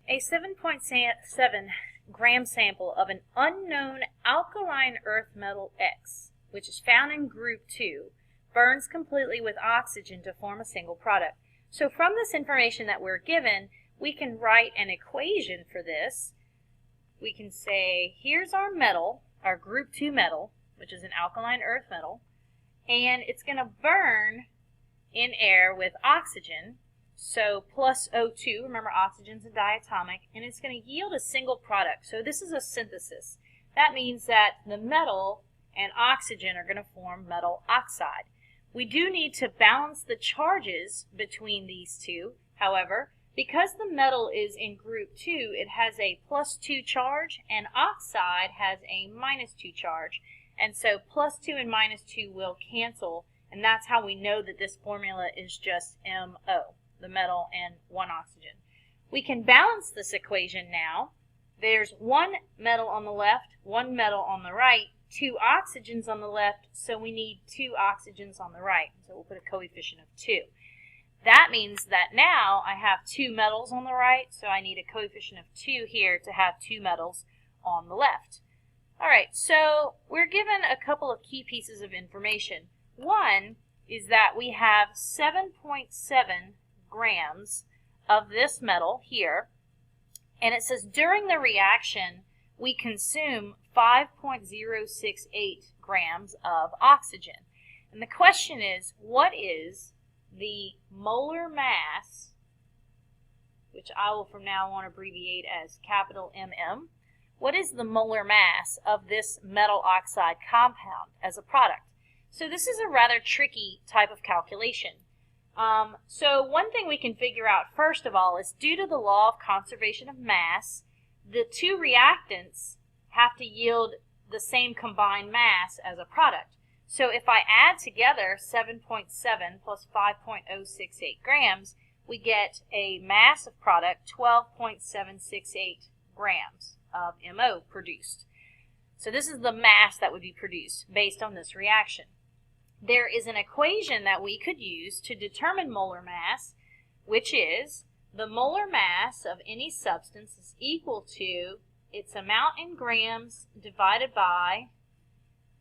A 7.7 gram sample of an unknown alkaline earth metal X, which is found in group 2, burns completely with oxygen to form a single product. So from this information that we're given, we can write an equation for this. We can say, here's our metal, our group 2 metal, which is an alkaline earth metal, and it's going to burn in air with oxygen, so plus O2, remember oxygen's a diatomic, and it's going to yield a single product. So this is a synthesis. That means that the metal and oxygen are going to form metal oxide. We do need to balance the charges between these two. However, because the metal is in group 2, it has a +2 charge, and oxide has a -2 charge. And so +2 and -2 will cancel, and that's how we know that this formula is just MO, the metal and 1 oxygen. We can balance this equation now. There's 1 metal on the left, 1 metal on the right, 2 oxygens on the left, so we need 2 oxygens on the right. So we'll put a coefficient of 2. That means that now I have 2 metals on the right, so I need a coefficient of 2 here to have 2 metals on the left. All right, so we're given a couple of key pieces of information. One is that we have 7.7 grams of this metal here, and it says during the reaction we consume 5.068 grams of oxygen. And the question is, what is the molar mass, which I will from now on abbreviate as capital MM, what is the molar mass of this metal oxide compound as a product? So this is a rather tricky type of calculation. So one thing we can figure out first of all is due to the law of conservation of mass, the 2 reactants have to yield the same combined mass as a product. So if I add together 7.7 plus 5.068 grams, we get a mass of product 12.768 grams of MO produced. So this is the mass that would be produced based on this reaction. There is an equation that we could use to determine molar mass, which is the molar mass of any substance is equal to its amount in grams divided by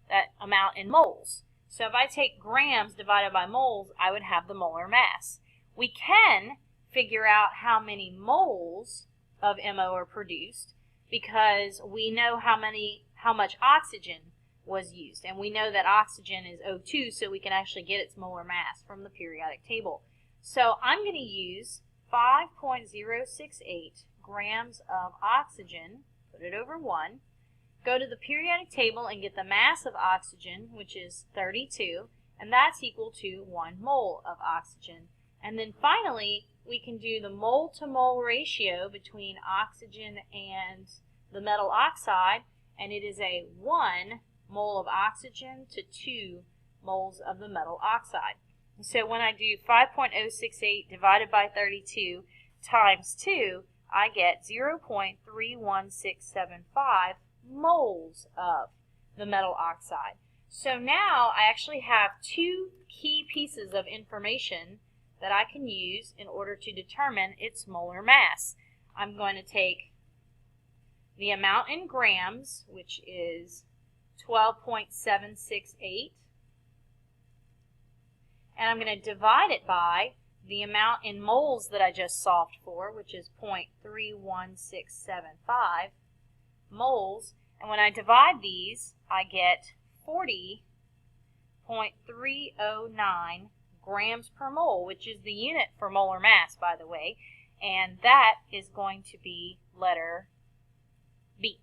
that amount in moles. So if I take grams divided by moles, I would have the molar mass. We can figure out how many moles of MO are produced because we know how much oxygen was used, and we know that oxygen is O2, so we can actually get its molar mass from the periodic table. So I'm going to use 5.068 grams of oxygen, put it over 1, go to the periodic table and get the mass of oxygen, which is 32, and that's equal to 1 mole of oxygen. And then finally, we can do the mole-to-mole ratio between oxygen and the metal oxide, and it is a 1 mole of oxygen to 2 moles of the metal oxide. So when I do 5.068 divided by 32 times 2, I get 0.31675 moles of the metal oxide. So now I actually have 2 key pieces of information that I can use in order to determine its molar mass. I'm going to take the amount in grams, which is 12.768, and I'm going to divide it by the amount in moles that I just solved for, which is 0.31675 moles. And when I divide these, I get 40.309 grams per mole, which is the unit for molar mass, by the way. And that is going to be letter B.